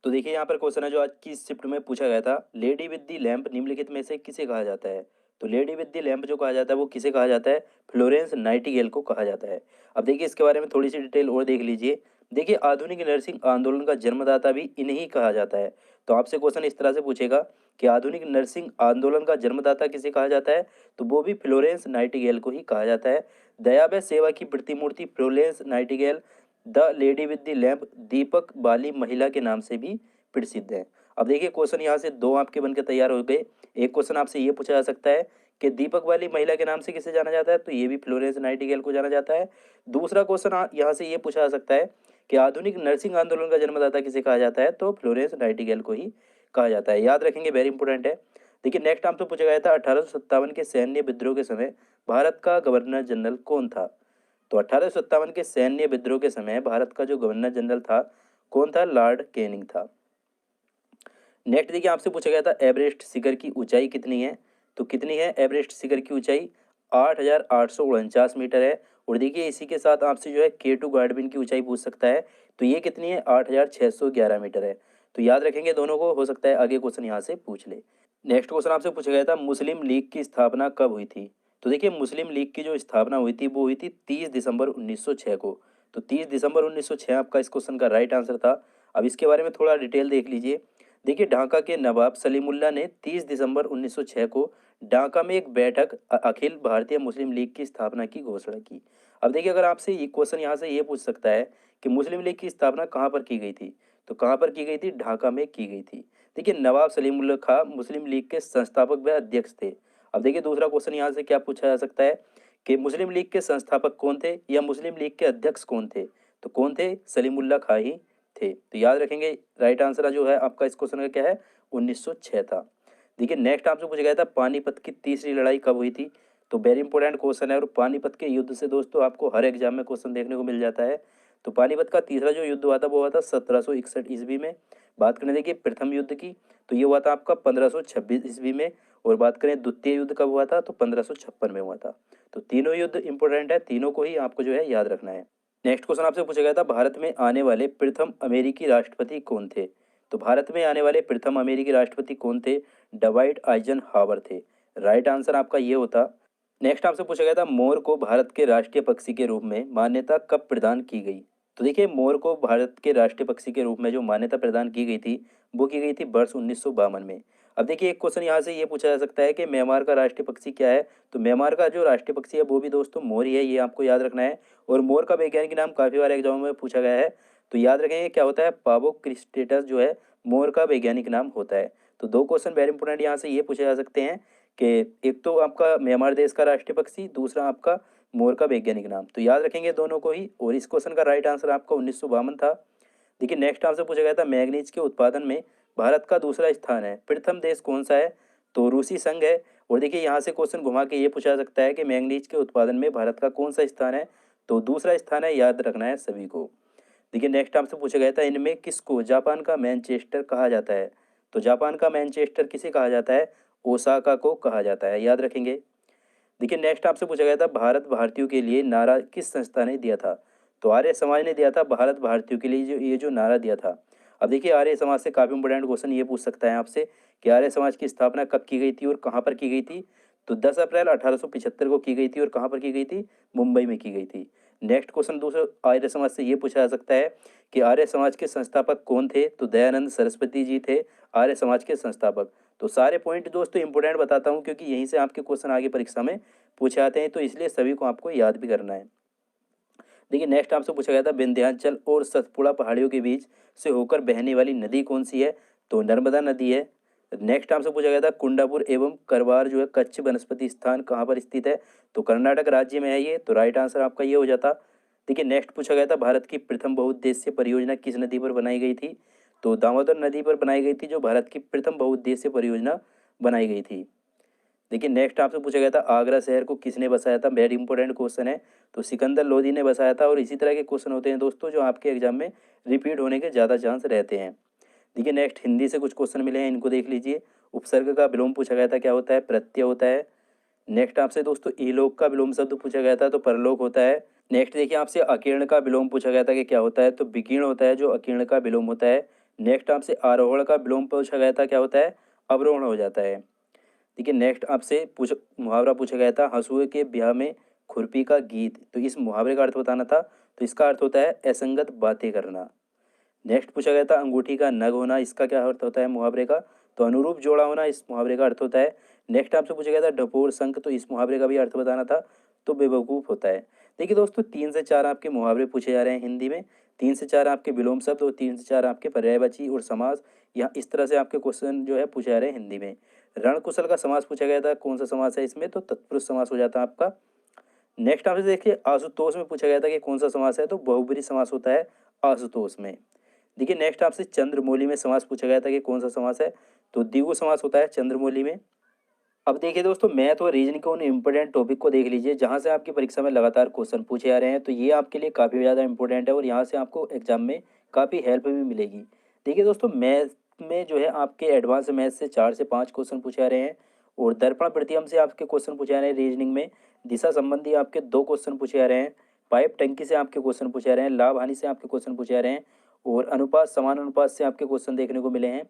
तो देखिए यहाँ पर क्वेश्चन है जो आज की शिफ्ट में पूछा गया था, लेडी विद द लैंप निम्नलिखित में से किसे कहा जाता है? तो लेडी विद द लैंप जो कहा जाता है वो किसे कहा जाता है? फ्लोरेंस नाइटिंगेल को कहा जाता है। अब देखिए इसके बारे में थोड़ी सी डिटेल और देख लीजिए। देखिए आधुनिक नर्सिंग आंदोलन का जन्मदाता भी इन्हीं कहा जाता है। तो आपसे क्वेश्चन इस तरह से पूछेगा कि आधुनिक नर्सिंग आंदोलन का जन्मदाता किसे कहा जाता है? तो वो भी फ्लोरेंस नाइटिंगेल को ही कहा जाता है। दया व सेवा की प्रतिमूर्ति Florence Nightingale the lady with the lamp दीपक बाली महिला के नाम से भी प्रसिद्ध है। अब देखिए क्वेश्चन यहाँ से दो आपके बनकर तैयार हो गए। एक क्वेश्चन आपसे ये पूछा जा सकता है कि दीपक वाली महिला के नाम से किसे जाना जाता है? तो ये भी फ्लोरेंस नाइटिंगेल को जाना जाता है। दूसरा क्वेश्चन यहाँ से ये पूछा जा सकता है कि आधुनिक नर्सिंग आंदोलन का जन्मदाता किसे कहा जाता है? तो फ्लोरेंस नाइटिंगेल को ही कहा जाता है। याद रखेंगे, वेरी इंपॉर्टेंट है। देखिए नेक्स्ट आपसे पूछा गया था 1857 के सैन्य विद्रोह के समय भारत का गवर्नर जनरल कौन था? तो 1857 के सैन्य विद्रोह के समय भारत का जो गवर्नर जनरल था कौन था? लॉर्ड कैनिंग था। नेक्स्ट देखिए आपसे पूछा गया था एवरेस्ट शिखर की ऊंचाई कितनी है? तो कितनी है एवरेस्ट शिखर की ऊंचाई? 8,849 मीटर है। और देखिए इसी के साथ आपसे जो है K2 गार्डविन की ऊंचाई पूछ सकता है। तो ये कितनी है? 8,611 मीटर है। तो याद रखेंगे दोनों को, हो सकता है आगे क्वेश्चन यहाँ से पूछ ले। नेक्स्ट क्वेश्चन आपसे पूछा गया था मुस्लिम लीग की स्थापना कब हुई थी? तो देखिए मुस्लिम लीग की जो स्थापना हुई थी वो हुई थी 30 दिसंबर 1906 को। तो 30 दिसंबर 1906 आपका इस क्वेश्चन का राइट आंसर था। अब इसके बारे में थोड़ा डिटेल देख लीजिए। देखिए ढाका के नवाब सलीमुल्लाह ने 30 दिसंबर 1906 को ढाका में एक बैठक अखिल भारतीय मुस्लिम लीग की स्थापना की घोषणा की। अब देखिए अगर आपसे ये क्वेश्चन यहाँ से ये पूछ सकता है कि मुस्लिम लीग की स्थापना कहाँ पर की गई थी? तो कहाँ पर की गई थी? ढाका में की गई थी। देखिए नवाब सलीमुल्लाह खां मुस्लिम लीग के संस्थापक व अध्यक्ष थे। अब देखिए दूसरा क्वेश्चन यहाँ से क्या पूछा जा सकता है कि मुस्लिम लीग के संस्थापक कौन थे या मुस्लिम लीग के अध्यक्ष कौन थे? तो कौन थे? सलीमुल्लाह खां ही थे। तो याद रखेंगे राइट आंसर जो है आपका इस क्वेश्चन का क्या है? 1906 था। देखिए नेक्स्ट आपसे पूछा गया था पानीपत की तीसरी लड़ाई कब हुई थी? तो वेरी इंपॉर्टेंट क्वेश्चन है और पानीपत के युद्ध से दोस्तों आपको हर एग्जाम में क्वेश्चन देखने को मिल जाता है। तो पानीपत का तीसरा जो युद्ध हुआ था वो हुआ था 1761 ईस्वी में। बात करें देखिए प्रथम युद्ध की तो ये हुआ था आपका 1526 ईस्वी में। और बात करें द्वितीय युद्ध कब हुआ था? तो 1556 में हुआ था। तो तीनों युद्ध इंपॉर्टेंट है, तीनों को ही आपको जो है याद रखना है। नेक्स्ट क्वेश्चन आपसे पूछा गया था भारत में आने वाले प्रथम अमेरिकी राष्ट्रपति कौन थे? तो भारत में आने वाले प्रथम अमेरिकी राष्ट्रपति कौन थे? डवाइट आइजन हावर थे। राइट आंसर आपका ये होता। नेक्स्ट आपसे पूछा गया था मोर को भारत के राष्ट्रीय पक्षी के रूप में मान्यता कब प्रदान की गई? तो देखिए मोर को भारत के राष्ट्रीय पक्षी के रूप में जो मान्यता प्रदान की गई थी वो की गई थी वर्ष 1952 में। अब देखिए एक क्वेश्चन यहाँ से ये पूछा जा सकता है कि म्यांमार का राष्ट्रीय पक्षी क्या है? तो म्यांमार का जो राष्ट्रीय पक्षी है वो भी दोस्तों मोर ही है, ये आपको याद रखना है। और मोर का वैज्ञानिक नाम काफी बार एग्जाम में पूछा गया है। तो याद रखेंगे क्या होता है? पावो क्रिस्टेटस जो है मोर का वैज्ञानिक नाम होता है। तो दो क्वेश्चन वेरी इंपॉर्टेंट यहाँ से ये पूछे जा सकते हैं कि एक तो आपका म्यांमार देश का राष्ट्रीय पक्षी, दूसरा आपका मोर का वैज्ञानिक नाम। तो याद रखेंगे दोनों को ही। और इस क्वेश्चन का राइट आंसर आपका 1952 था। देखिए नेक्स्ट आपसे पूछा गया था मैग्नीज के उत्पादन में भारत का दूसरा स्थान है, प्रथम देश कौन सा है? तो रूसी संघ है। और देखिए यहाँ से क्वेश्चन घुमा के ये पूछा जा सकता है कि मैग्नीज के उत्पादन में भारत का कौन सा स्थान है? तो दूसरा स्थान है, याद रखना है सभी को। देखिए नेक्स्ट आपसे पूछा गया था इनमें किसको जापान का मैनचेस्टर कहा जाता है? तो जापान का मैनचेस्टर किसे कहा जाता है? ओसाका को कहा जाता है, याद रखेंगे। देखिए नेक्स्ट आपसे पूछा गया था भारत भारतीयों के लिए नारा किस संस्था ने दिया था? तो आर्य समाज ने दिया था भारत भारतीयों के लिए जो ये जो नारा दिया था। अब देखिए आर्य समाज से काफी इंपोर्टेंट क्वेश्चन ये पूछ सकता है आपसे कि आर्य समाज की स्थापना कब की गई थी और कहाँ पर की गई थी? तो 10 अप्रैल 1875 को की गई थी और कहाँ पर की गई थी? मुंबई में की गई थी। नेक्स्ट क्वेश्चन दूसरा आर्य समाज से ये पूछा जा सकता है कि आर्य समाज के संस्थापक कौन थे? तो दयानंद सरस्वती जी थे आर्य समाज के संस्थापक। तो सारे पॉइंट दोस्तों इंपोर्टेंट बताता हूँ क्योंकि यहीं से आपके क्वेश्चन आगे परीक्षा में पूछे आते हैं, तो इसलिए सभी को आपको याद भी करना है। देखिए नेक्स्ट आपसे पूछा गया था विंध्याचल और सतपुड़ा पहाड़ियों के बीच से होकर बहने वाली नदी कौन सी है? तो नर्मदा नदी है। नेक्स्ट आपसे पूछा गया था कुंडापुर एवं करवार जो है कच्छ वनस्पति स्थान कहाँ पर स्थित है? तो कर्नाटक राज्य में है ये। तो राइट आंसर आपका ये हो जाता। देखिए नेक्स्ट पूछा गया था भारत की प्रथम बहुउद्देश्य परियोजना किस नदी पर बनाई गई थी? तो दामोदर नदी पर बनाई गई थी जो भारत की प्रथम बहुउद्देश्य परियोजना बनाई गई थी। देखिए नेक्स्ट आपसे पूछा गया था आगरा शहर को किसने बसाया था? वेरी इंपॉर्टेंट क्वेश्चन है। तो सिकंदर लोधी ने बसाया था। और इसी तरह के क्वेश्चन होते हैं दोस्तों जो आपके एग्जाम में रिपीट होने के ज़्यादा चांस रहते हैं। देखिए नेक्स्ट हिंदी से कुछ क्वेश्चन मिले हैं, इनको देख लीजिए। उपसर्ग का विलोम पूछा गया था, क्या होता है? प्रत्यय होता है। नेक्स्ट आपसे दोस्तों इलोक का विलोम शब्द पूछा गया था, तो परलोक होता है। नेक्स्ट देखिए आपसे अकीर्ण का विलोम पूछा गया था कि क्या होता है? तो विकीर्ण होता है जो अकीर्ण का विलोम होता है। नेक्स्ट आपसे आरोहण का विलोम पूछा गया था, क्या होता है, अवरोहण हो जाता है। देखिए नेक्स्ट आपसे मुहावरा पूछा गया था, हंसुए के ब्याह में खुरपी का गीत, तो इस मुहावरे का अर्थ बताना था। तो इसका अर्थ होता है असंगत बातें करना। नेक्स्ट पूछा गया था अंगूठी का नग होना, इसका क्या अर्थ होता है मुहावरे का, तो अनुरूप जोड़ा होना इस मुहावरे का अर्थ होता है। नेक्स्ट आपसे पूछा गया था ढपोर संख, तो इस मुहावरे का भी अर्थ बताना था, तो बेवकूफ़ होता है। देखिए दोस्तों 3 से 4 आपके मुहावरे पूछे जा रहे हैं हिंदी में, 3 से 4 आपके विलोम शब्द और 3 से 4 आपके पर्यायवाची और समास, या इस तरह से आपके क्वेश्चन जो है पूछे जा रहे हैं हिंदी में। रणकुशल का समास पूछा गया था, कौन सा समास है इसमें, तो तत्पुरुष समास हो जाता है आपका। नेक्स्ट आपसे देखिए आशुतोष में पूछा गया था कि कौन सा समास है, तो बहुब्रीहि समास होता है आशुतोष में। देखिए नेक्स्ट आपसे चंद्रमौली में समास पूछा गया था कि कौन सा समास है, तो द्विगु समास होता है चंद्रमौली में। अब देखिए दोस्तों मैथ और रीजनिंग के उन इंपॉर्टेंट टॉपिक को देख लीजिए जहाँ से आपकी परीक्षा में लगातार क्वेश्चन पूछे जा रहे हैं, तो ये आपके लिए काफ़ी ज़्यादा इंपॉर्टेंट है और यहाँ से आपको एग्जाम में काफ़ी हेल्प भी मिलेगी। देखिए दोस्तों मैथ में जो है आपके एडवांस मैथ से 4 से 5 क्वेश्चन पूछे जा रहे हैं, और दर्पण प्रतीयम से आपके क्वेश्चन पूछे जा रहे हैं रीजनिंग में। दिशा संबंधी आपके 2 क्वेश्चन पूछे जा रहे हैं। पाइप टंकी से आपके क्वेश्चन पूछे जा रहे हैं। लाभ हानि से आपके क्वेश्चन पूछे जा रहे हैं, और अनुपात समान अनुपात से आपके क्वेश्चन देखने को मिले हैं।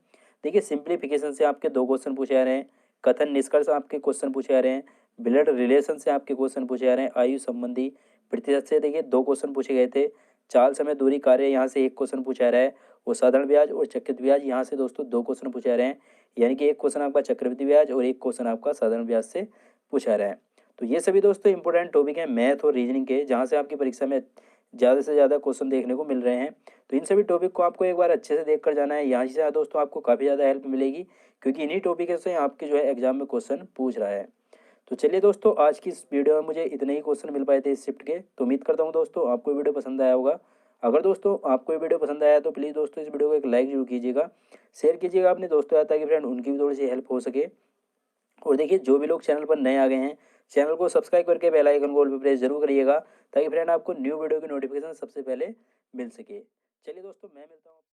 देखिए सिंप्लीफिकेशन से आपके 2 क्वेश्चन पूछे जा रहे हैं। कथन निष्कर्ष आपके क्वेश्चन पूछे जा रहे हैं। ब्लड रिलेशन से आपके क्वेश्चन पूछे जा रहे हैं। आयु संबंधी प्रतिशत से देखिए 2 क्वेश्चन पूछे गए थे। चाल समय दूरी कार्य यहाँ से 1 क्वेश्चन पूछा जा रहा है, और साधारण ब्याज और चक्रवृद्धि ब्याज यहाँ से दोस्तों 2 क्वेश्चन पूछे जा रहे हैं। यानी कि 1 क्वेश्चन आपका चक्रवृद्धि ब्याज और 1 क्वेश्चन आपका साधारण ब्याज से पूछा जा रहा है। तो ये सभी दोस्तों इंपॉर्टेंट टॉपिक हैं मैथ और रीजनिंग के, जहाँ से आपकी परीक्षा में ज़्यादा से ज़्यादा क्वेश्चन देखने को मिल रहे हैं। तो इन सभी टॉपिक को आपको एक बार अच्छे से देख कर जाना है, यहाँ से दोस्तों आपको काफ़ी ज़्यादा हेल्प मिलेगी, क्योंकि इन्हीं टॉपिक से आपके जो है एग्जाम में क्वेश्चन पूछ रहा है। तो चलिए दोस्तों आज की इस वीडियो में मुझे इतने ही क्वेश्चन मिल पाए थे इस शिफ्ट के, तो उम्मीद करता हूँ दोस्तों आपको वीडियो पसंद आया होगा। अगर दोस्तों आपको ये वीडियो पसंद आया तो प्लीज़ दोस्तों इस वीडियो को एक लाइक जरूर कीजिएगा, शेयर कीजिएगा अपने दोस्तों ताकि फ्रेंड उनकी भी थोड़ी सी हेल्प हो सके। और देखिए जो भी लोग चैनल पर नए आ गए हैं, चैनल को सब्सक्राइब करके बेल आइकन को ऑल पे प्रेस जरूर करिएगा, ताकि फ्रेंड आपको न्यू वीडियो की नोटिफिकेशन सबसे पहले मिल सके। चलिए दोस्तों मैं मिलता हूँ।